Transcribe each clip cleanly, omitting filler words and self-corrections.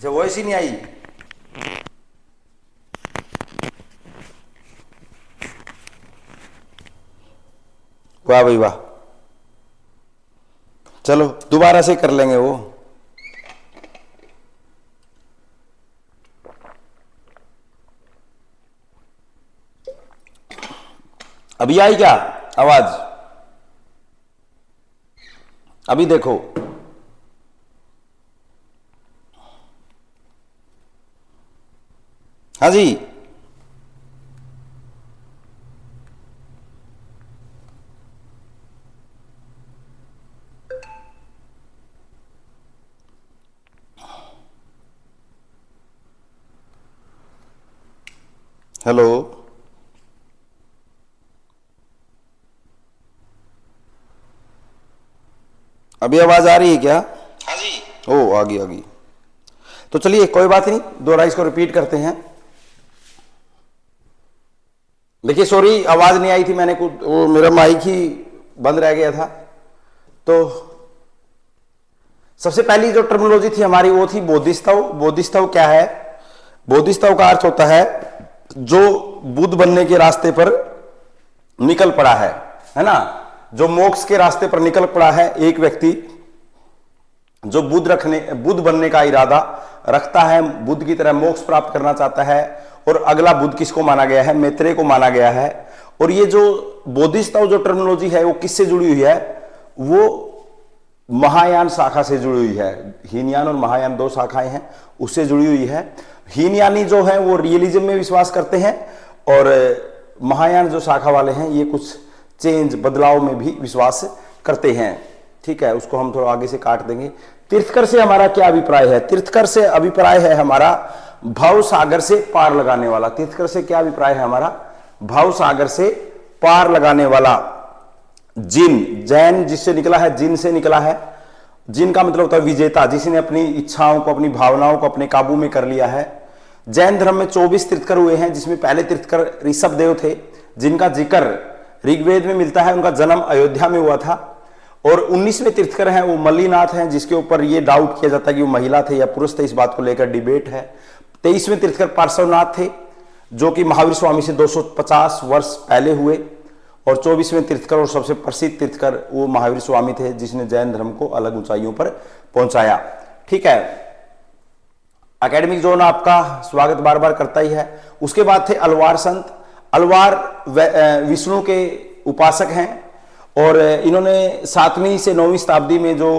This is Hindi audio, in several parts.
अच्छा वॉइस ही नहीं आई। वाह भाई वाह, चलो दोबारा से कर लेंगे वो। अभी आई क्या आवाज? अभी देखो। हाँ जी, हेलो। अभी आवाज आ रही है क्या? हाँ जी। ओ आ गई आ गई। तो चलिए कोई बात नहीं, दोबारा इसको रिपीट करते हैं। देखिए सॉरी आवाज नहीं आई थी, मैंने कुछ वो मेरा माइक ही बंद रह गया था। तो सबसे पहली जो टर्मिनोलॉजी थी हमारी वो थी बोधिसत्व। बोधिसत्व क्या है? बोधिसत्व का अर्थ होता है जो बुद्ध बनने के रास्ते पर निकल पड़ा है ना, जो मोक्ष के रास्ते पर निकल पड़ा है एक व्यक्ति, जो बुद्ध बनने का इरादा रखता है, बुद्ध की तरह मोक्ष प्राप्त करना चाहता है। और अगला बुद्ध किसको माना गया है? मैत्रेय को माना गया है। और ये जो बोधिसत्व जो टर्मिनोलॉजी है वो किससे जुड़ी हुई है? वो महायान शाखा से जुड़ी हुई है। हीनयान और महायान दो शाखाएं हैं, उससे जुड़ी हुई है। हीनयानी जो है वो रियलिज्म में विश्वास करते हैं, और महायान जो शाखा वाले हैं ये कुछ चेंज बदलाव में भी विश्वास करते हैं। ठीक है, उसको हम थोड़ा आगे से काट देंगे। तीर्थकर से हमारा क्या अभिप्राय है? तीर्थकर से अभिप्राय है हमारा भव सागर से पार लगाने वाला। तीर्थकर से क्या अभिप्राय है हमारा? भव सागर से पार लगाने वाला। जिन, जैन जिससे निकला है, जिन से निकला है। जिन का मतलब होता है विजेता, जिसने अपनी इच्छाओं को, अपनी भावनाओं को अपने काबू में कर लिया है। जैन धर्म में 24 तीर्थकर हुए हैं, जिसमें पहले तीर्थकर ऋषभ देव थे, जिनका जिक्र ऋग्वेद में मिलता है। उनका जन्म अयोध्या में हुआ था। और 19वें तीर्थकर हैं वो मल्लीनाथ हैं, जिसके ऊपर ये डाउट किया जाता है कि वो महिला थे या पुरुष थे, इस बात को लेकर डिबेट है। 23वें तीर्थकर पार्श्वनाथ थे, जो कि महावीर स्वामी से 250 वर्ष पहले हुए। और 24वें तीर्थकर और सबसे प्रसिद्ध तीर्थकर वो महावीर स्वामी थे, जिसने जैन धर्म को अलग ऊंचाइयों पर पहुंचाया। ठीक है, एकेडमिक जोन आपका स्वागत बार बार करता ही है। उसके बाद थे अलवार संत। अलवार विष्णु के उपासक हैं, और इन्होंने 7वीं से 9वीं शताब्दी में जो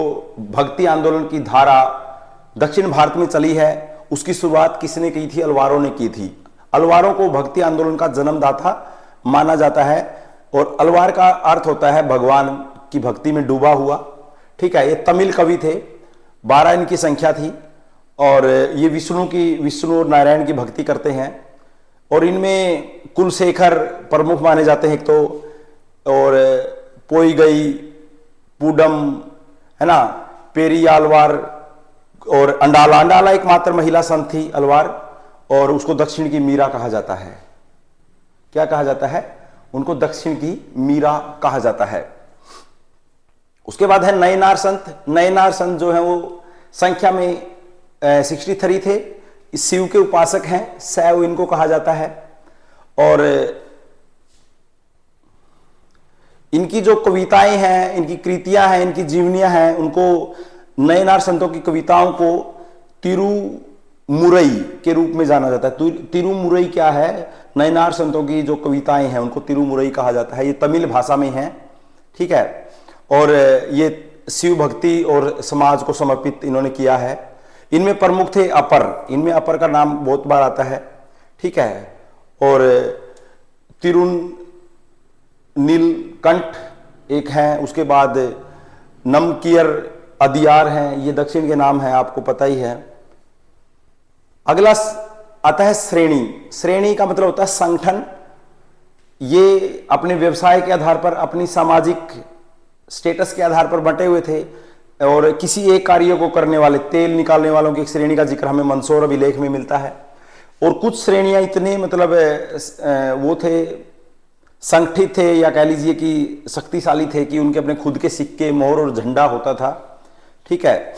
भक्ति आंदोलन की धारा दक्षिण भारत में चली है, उसकी शुरुआत किसने की थी? अलवारों ने की थी। अलवारों को भक्ति आंदोलन का जन्मदाता माना जाता है। और अलवार का अर्थ होता है भगवान की भक्ति में डूबा हुआ। ठीक है, ये तमिल कवि थे, 12 इनकी संख्या थी। और ये विष्णु और नारायण की भक्ति करते हैं। और इनमें कुलशेखर प्रमुख माने जाते हैं एक तो, और पोईगई, पूडम, है ना, पेरियालवार, और अंडाला। अंडाला एकमात्र महिला संत थी अलवार, और उसको दक्षिण की मीरा कहा जाता है। क्या कहा जाता है? उनको दक्षिण की मीरा कहा जाता है। उसके बाद है नयनार संत। नयनार संत जो है वो संख्या में 63 थे। इस शिव के उपासक हैं, शैव इनको कहा जाता है। और इनकी जो कविताएं हैं, इनकी कृतियां हैं, इनकी जीवनियां हैं, उनको नयनार संतों की कविताओं को तिरुमुरई के रूप में जाना जाता है। तिरुमुरई क्या है? नयनार संतों की जो कविताएं हैं उनको तिरुमुरई कहा जाता है। ये तमिल भाषा में है। ठीक है, और ये शिव भक्ति और समाज को समर्पित इन्होंने किया है। इनमें प्रमुख थे अपर। इनमें अपर का नाम बहुत बार आता है। ठीक है, और नीलकंठ एक हैं। उसके बाद नमकियर अदियार हैं, ये दक्षिण के नाम हैं, आपको पता ही है। अगला आता है श्रेणी। श्रेणी का मतलब होता है संगठन। ये अपने व्यवसाय के आधार पर, अपनी सामाजिक स्टेटस के आधार पर बंटे हुए थे, और किसी एक कार्य को करने वाले, तेल निकालने वालों की एक श्रेणी का जिक्र हमें मंदसौर अभिलेख में मिलता है। और कुछ श्रेणियां इतने मतलब वो थे, संगठित थे, या कह लीजिए कि शक्तिशाली थे, कि उनके अपने खुद के सिक्के, मोहर और झंडा होता था। ठीक है,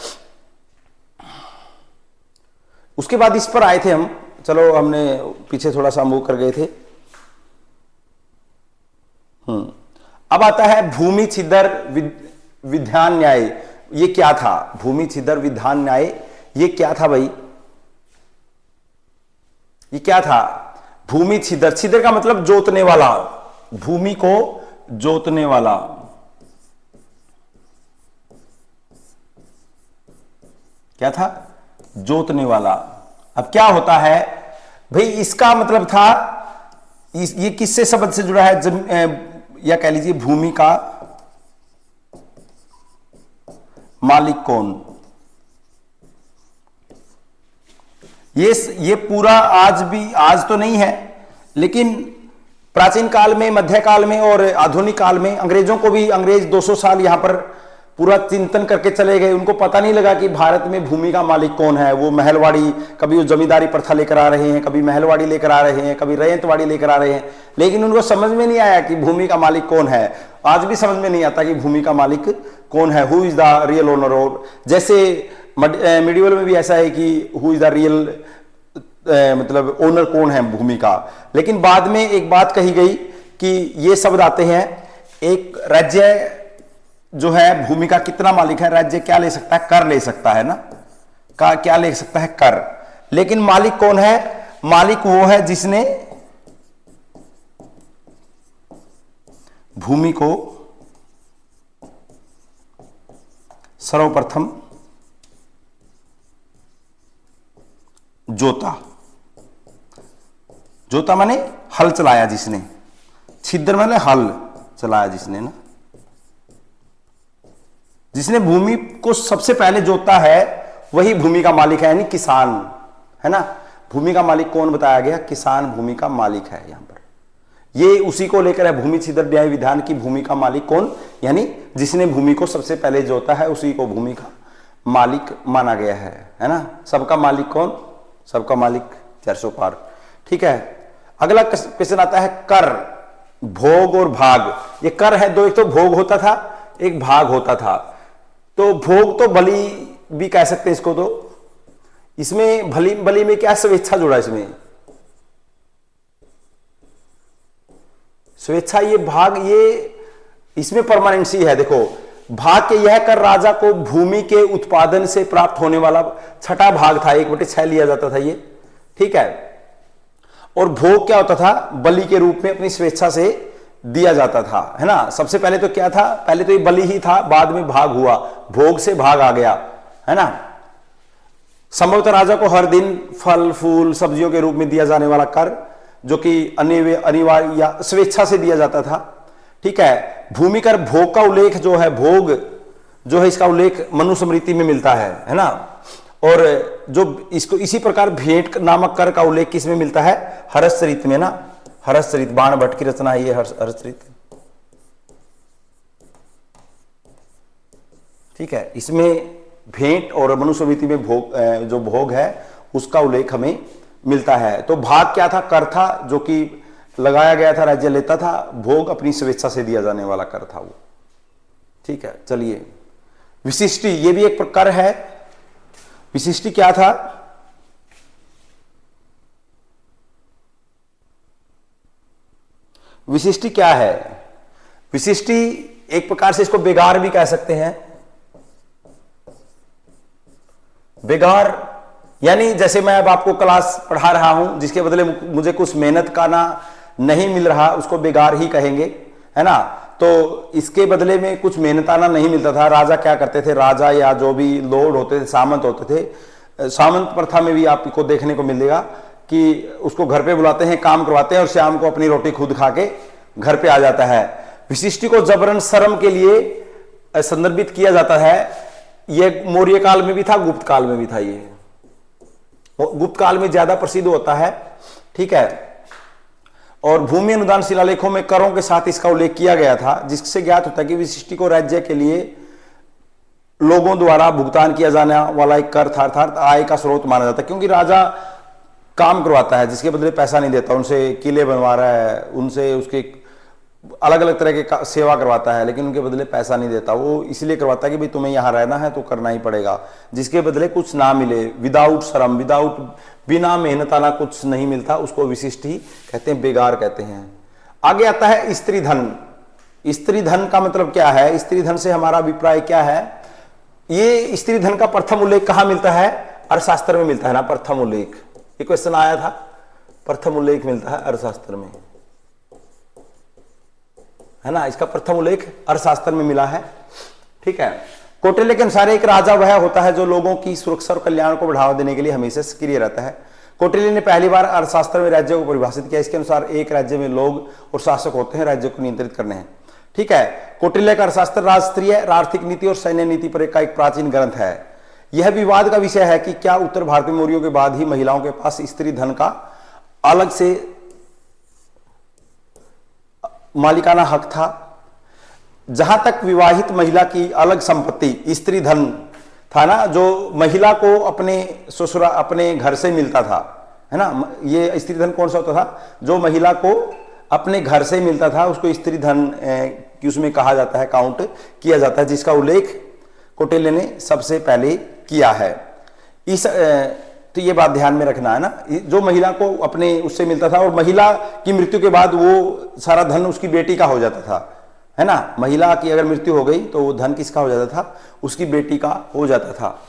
उसके बाद इस पर आए थे हम, चलो हमने पीछे थोड़ा सा मूव कर गए थे। अब आता है भूमि छिदर विधान न्याय। ये क्या था? भूमि छिदर विधान न्याय ये क्या था भाई? ये क्या था? भूमि छिदर, छिदर का मतलब जोतने वाला, भूमि को जोतने वाला। क्या था? जोतने वाला। अब क्या होता है भाई? इसका मतलब था ये किससे शब्द से जुड़ा है? या कह लीजिए भूमि का मालिक कौन? ये पूरा आज तो नहीं है, लेकिन प्राचीन काल में, मध्यकाल में और आधुनिक काल में अंग्रेजों को भी, अंग्रेज 200 साल यहां पर पूरा चिंतन करके चले गए। उनको पता नहीं लगा कि भारत में भूमि का मालिक कौन है। वो महलवाड़ी, कभी वो जमींदारी प्रथा लेकर आ रहे हैं, कभी महलवाड़ी लेकर आ रहे हैं, कभी रैयतवाड़ी लेकर आ रहे हैं, लेकिन उनको समझ में नहीं आया कि भूमि का मालिक कौन है। आज भी समझ में नहीं आता कि भूमि का मालिक कौन है, who is the real owner. और जैसे मिडिवल में भी ऐसा है कि हु इज द रियल, मतलब ओनर कौन है भूमि का। लेकिन बाद में एक बात कही गई कि ये शब्द आते हैं, एक राज्य जो है भूमि का कितना मालिक है, राज्य क्या ले सकता है? कर ले सकता है ना, क्या ले सकता है? कर। लेकिन मालिक कौन है? मालिक वो है जिसने भूमि को सर्वप्रथम जोता। जोता माने हल चलाया जिसने, छिद्र माने हल चलाया जिसने ना, जिसने भूमि को सबसे पहले जोता है वही भूमि का मालिक है, यानी किसान है ना। भूमि का मालिक कौन बताया गया? किसान भूमि का मालिक है। यहां पर ये उसी को लेकर है, भूमि छिदर न्याय विधान की भूमि का मालिक कौन, यानी जिसने भूमि को सबसे पहले जोता है उसी को भूमि का मालिक माना गया है ना। सबका मालिक कौन? सबका मालिक 400 पार। ठीक है, अगला क्वेश्चन आता है कर, भोग और भाग। ये कर है दो, एक तो भोग होता था, एक भाग होता था। तो भोग तो बलि भी कह सकते हैं इसको। तो इसमें बलि में क्या स्वेच्छा जुड़ा? इसमें स्वेच्छा, ये भाग, ये इसमें परमानेंसी है। देखो, भाग के यह कर राजा को भूमि के उत्पादन से प्राप्त होने वाला छठा भाग था, 1/6 लिया जाता था ये। ठीक है, और भोग क्या होता था? बलि के रूप में अपनी स्वेच्छा से दिया जाता था, है ना। सबसे पहले तो क्या था? पहले तो ये बलि ही था, बाद में भाग हुआ, भोग से भाग आ गया, है ना। संभवतः राजा को हर दिन फल फूल सब्जियों के रूप में दिया जाने वाला कर, जो कि अनिवार्य या स्वेच्छा से दिया जाता था। ठीक है, भूमि कर भोग का उल्लेख जो है, भोग जो है इसका उल्लेख मनुस्मृति में मिलता है ना। और जो इसको इसी प्रकार भेंट नामक कर का उल्लेख किस में मिलता है? हर्षचरित में ना। हर्षचरित, बाण भट्ट की रचना है ये हर्षचरित। ठीक है, इसमें भेंट और मनुस्मृति में भोग, जो भोग है उसका उल्लेख हमें मिलता है। तो भाग क्या था? कर था, जो कि लगाया गया था, राज्य लेता था। भोग अपनी स्वेच्छा से दिया जाने वाला कर था वो। ठीक है, चलिए विशिष्टि, ये भी एक प्रकार है। विशिष्टि क्या था? विशिष्टि क्या है? विशिष्टि एक प्रकार से इसको बेगार भी कह सकते हैं। बेगार यानी जैसे मैं अब आपको क्लास पढ़ा रहा हूं, जिसके बदले मुझे कुछ मेहनत का ना नहीं मिल रहा, उसको बेगार ही कहेंगे, है ना। तो इसके बदले में कुछ मेहनताना नहीं मिलता था। राजा क्या करते थे? राजा या जो भी लॉर्ड होते थे, सामंत होते थे, सामंत प्रथा में भी आपको देखने को मिलेगा कि उसको घर पे बुलाते हैं, काम करवाते हैं और शाम को अपनी रोटी खुद खा के घर पे आ जाता है। विशिष्टि को जबरन शर्म के लिए संदर्भित किया जाता है। यह मौर्य काल में भी था, गुप्त काल में भी था। ये गुप्त काल में ज्यादा प्रसिद्ध होता है। ठीक है, और भूमि अनुदान शिलालेखों में करों के साथ इसका उल्लेख किया गया था, जिससे ज्ञात होता है कि विशिष्टि को राज्य के लिए लोगों द्वारा भुगतान किया जाने वाला एक कर था, अर्थात आय का स्रोत माना जाता है। क्योंकि राजा काम करवाता है, जिसके बदले पैसा नहीं देता, उनसे किले बनवा रहा है, उनसे उसके अलग अलग तरह के सेवा करवाता है, लेकिन उनके बदले पैसा नहीं देता। वो इसलिए करवाता है कि भाई तुम्हें यहाँ रहना है तो करना ही पड़ेगा, जिसके बदले कुछ ना मिले, विदाउट श्रम, विदाउट, बिना मेहनताना कुछ नहीं मिलता, उसको विशिष्ट ही कहते हैं, बेगार कहते हैं। आगे आता है स्त्री धन। स्त्री धन का मतलब क्या है? स्त्री धन से हमारा अभिप्राय क्या है? ये स्त्री धन का प्रथम उल्लेख कहां मिलता है? अर्थशास्त्र में मिलता है ना, प्रथम उल्लेख। ये क्वेश्चन आया था, प्रथम उल्लेख मिलता है अर्थशास्त्र में, है ना। इसका प्रथम उल्लेख अर्थशास्त्र में मिला है, ठीक है। कौटिल्य के अनुसार एक राजा वह होता है जो लोगों की सुरक्षा और कल्याण को बढ़ावा देने के लिए हमेशा सक्रिय रहता है। कौटिल्य ने पहली बार अर्थशास्त्र में राज्य को परिभाषित किया। इसके अनुसार एक राज्य में लोग और शासक होते हैं, राज्य को नियंत्रित करने हैं, ठीक है। कौटिल्य का अर्थशास्त्र राष्ट्रीय आर्थिक नीति और सैन्य नीति पर का एक प्राचीन ग्रंथ है। यह विवाद का विषय है कि क्या उत्तर भारतीय मौर्यों के बाद ही महिलाओं के पास स्त्री धन का अलग से मालिकाना हक था। जहां तक विवाहित महिला की अलग संपत्ति स्त्री धन था ना, जो महिला को अपने ससुरा, अपने घर से मिलता था, है ना। ये स्त्री धन कौन सा होता था? जो महिला को अपने घर से मिलता था, उसको स्त्री धन की उसमें कहा जाता है, काउंट किया जाता है, जिसका उल्लेख कौटिल्य ने सबसे पहले किया है। इस तो ये बात ध्यान में रखना है ना, जो महिला को अपने उससे मिलता था, और महिला की मृत्यु के बाद वो सारा धन उसकी बेटी का हो जाता था, है ना। महिला की अगर मृत्यु हो गई तो वो धन किसका हो जाता था? उसकी बेटी का हो जाता था।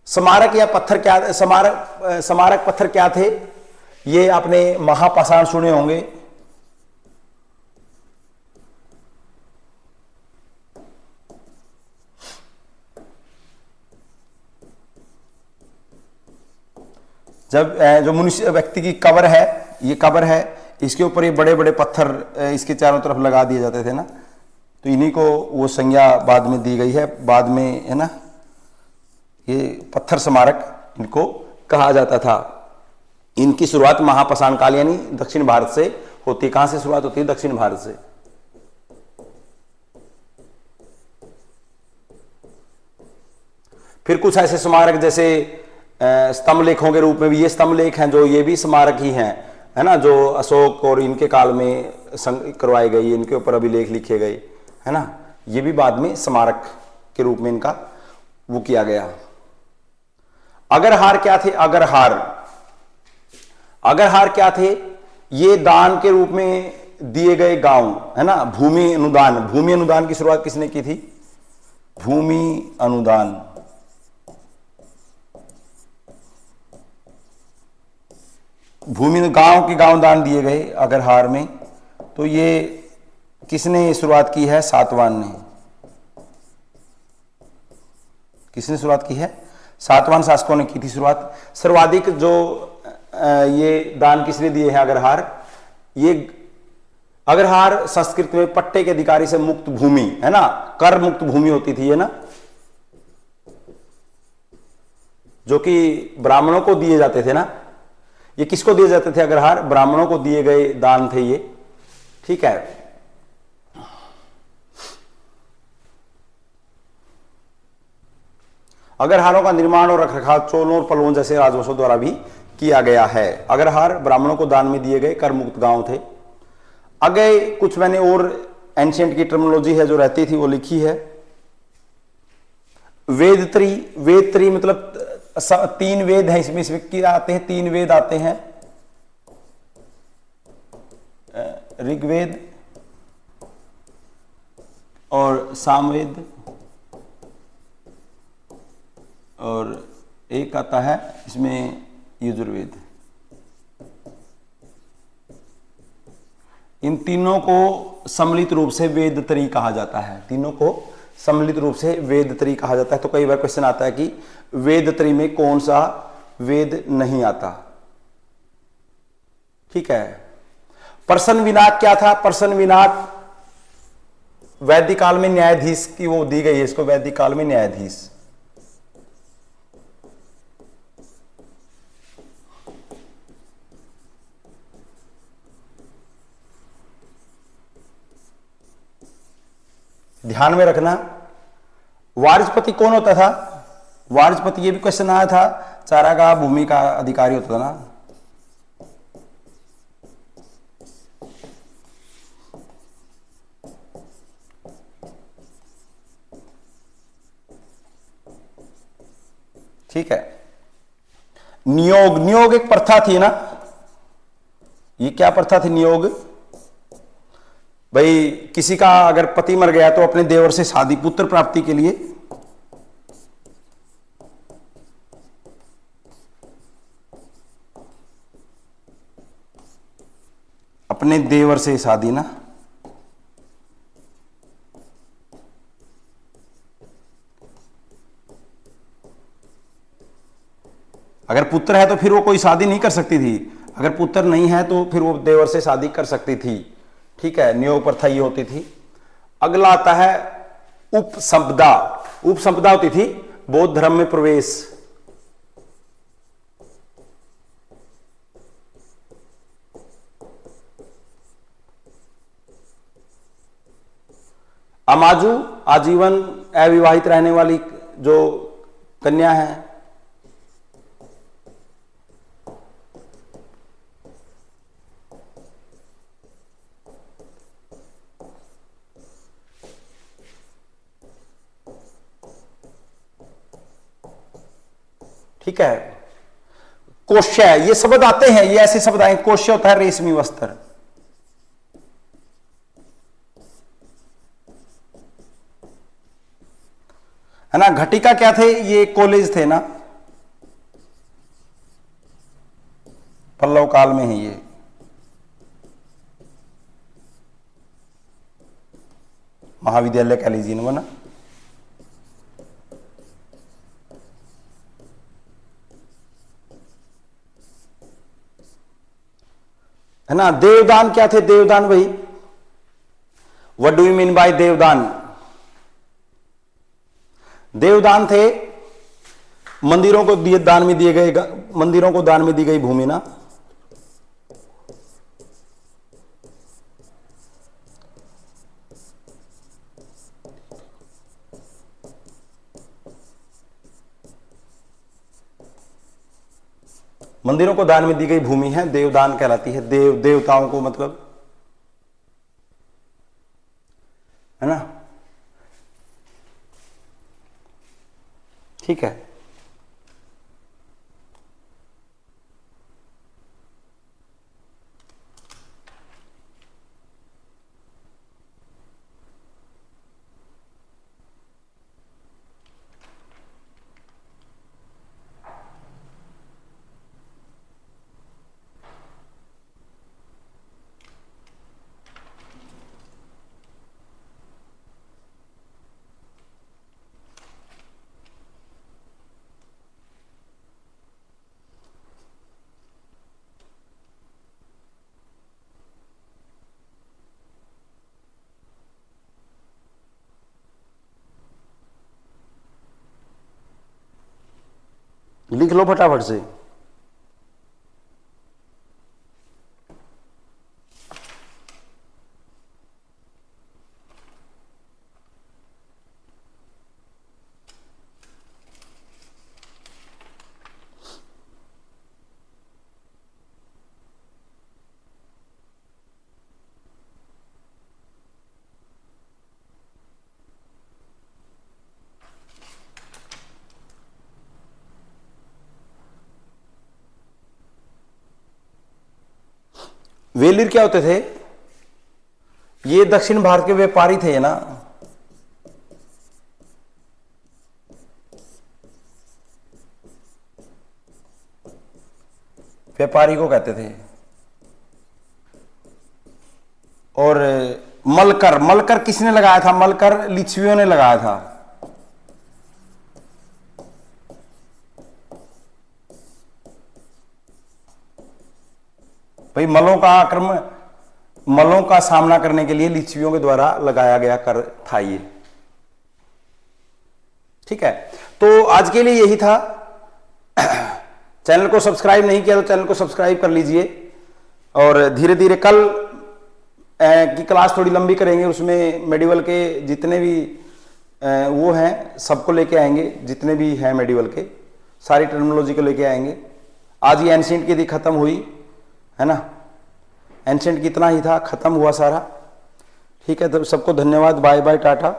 स्मारक या पत्थर क्या, स्मारक पत्थर क्या थे? ये आपने महापाषाण सुने होंगे। जब जो मनुष्य व्यक्ति की कब्र है, ये कब्र है, इसके ऊपर ये बड़े बड़े पत्थर इसके चारों तरफ लगा दिए जाते थे ना, तो इन्हीं को वो संज्ञा बाद में दी गई है, बाद में, है ना। ये पत्थर स्मारक इनको कहा जाता था। इनकी शुरुआत महापाषाण काल यानी दक्षिण भारत से होती है। कहां से शुरुआत होती है? दक्षिण भारत से। फिर कुछ ऐसे स्मारक जैसे स्तंभ लेखों के रूप में भी, ये स्तंभ लेख हैं जो ये भी स्मारक ही हैं, है ना, जो अशोक और इनके काल में करवाए गए, इनके ऊपर अभिलेख लिखे गए, है ना। ये भी बाद में स्मारक के रूप में इनका वो किया गया। अग्रहार क्या थे? अग्रहार क्या थे? ये दान के रूप में दिए गए गांव, है ना। भूमि अनुदान, भूमि अनुदान की शुरुआत किसने की थी? भूमि अनुदान, भूमि गांव के गांव दान दिए गए अग्रहार में। तो ये किसने शुरुआत की है? सातवाहन ने। किसने शुरुआत की है? सातवाहन शासकों ने की थी शुरुआत। सर्वाधिक जो ये दान किसने दिए हैं? अग्रहार। ये अग्रहार संस्कृत में पट्टे के अधिकारी से मुक्त भूमि, है ना, कर मुक्त भूमि होती थी, है ना, जो कि ब्राह्मणों को दिए जाते थे ना। ये किसको दिए जाते थे? अग्रहार, ब्राह्मणों को दिए गए दान थे ये, ठीक है। अग्रहारों का निर्माण और रखरखाव चोलों और पल्लवों जैसे राजवंशों द्वारा भी किया गया है। अग्रहार ब्राह्मणों को दान में दिए गए कर मुक्त गांव थे। आगे कुछ मैंने और एंशिएंट की टर्मिनोलॉजी है जो रहती थी वो लिखी है। वेदत्री, वेदत्री मतलब 3 वेद हैं इसमें क्या आते हैं? 3 वेद आते हैं, ऋग्वेद और सामवेद, और एक आता है इसमें यजुर्वेद। इन तीनों को सम्मिलित रूप से वेदत्री कहा जाता है। तीनों को सम्मिलित रूप से वेदत्री कहा जाता है। तो कई बार क्वेश्चन आता है कि वेदत्री में कौन सा वेद नहीं आता, ठीक है। प्रश्न विनाक क्या था? प्रश्न विनाक वैदिक काल में न्यायाधीश की वो दी गई है इसको, वैदिक काल में न्यायाधीश। ध्यान में रखना। वारिसपति कौन होता था? वारिसपति, ये भी क्वेश्चन आया था, चारागाह भूमि का अधिकारी होता था ना। ठीक है। नियोग, नियोग एक प्रथा थी ना, ये क्या प्रथा थी नियोग? भाई किसी का अगर पति मर गया तो अपने देवर से शादी, पुत्र प्राप्ति के लिए अपने देवर से शादी ना, अगर पुत्र है तो फिर वो कोई शादी नहीं कर सकती थी, अगर पुत्र नहीं है तो फिर वो देवर से शादी कर सकती थी। ठीक है, नियोग प्रथा ये होती थी। अगला आता है उपसंपदा। उपसंपदा होती थी बौद्ध धर्म में प्रवेश। अमाजू, आजीवन अविवाहित रहने वाली जो कन्या है। ठीक है, कोश्य, ये शब्द आते हैं, ये ऐसे शब्द आए। कोश्य होता है रेशमी वस्त्र, है ना। घटिका क्या थे? ये कॉलेज थे ना, पल्लव काल में है ये। महाविद्यालय कह लीजिए इनको ना। है ना। देवदान क्या थे? देवदान भाई, what do you mean by देवदान? देवदान थे मंदिरों को दान में दिए गए, मंदिरों को दान में दी गई भूमि ना। मंदिरों को दान में दी गई भूमि है, देवदान कहलाती है। देवताओं को मतलब, है ना। ठीक है। लिख लो फटाफट से। वेलिर क्या होते थे? ये दक्षिण भारत के व्यापारी थे ना। व्यापारी को कहते थे। और मलकर, मलकर किसने लगाया था? मलकर लिच्छवियों ने लगाया था। भाई मलों का आक्रमण, मलों का सामना करने के लिए लिच्छवियों के द्वारा लगाया गया कर था ये। ठीक है, तो आज के लिए यही था। चैनल को सब्सक्राइब नहीं किया तो चैनल को सब्सक्राइब कर लीजिए। और धीरे धीरे कल की क्लास थोड़ी लंबी करेंगे, उसमें मेडिवल के जितने भी वो हैं सबको लेके आएंगे, जितने भी हैं मेडिवल के सारी टर्मिनोलॉजी को लेके आएंगे। आज ये एंशिएंट की थी, खत्म हुई, है ना। एंशिएंट कितना ही था, खत्म हुआ सारा। ठीक है, तो सबको धन्यवाद, बाय बाय, टाटा।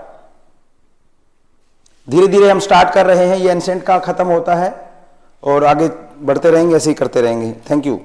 धीरे धीरे हम स्टार्ट कर रहे हैं, ये एंशिएंट का खत्म होता है। और आगे बढ़ते रहेंगे, ऐसे ही करते रहेंगे। Thank you.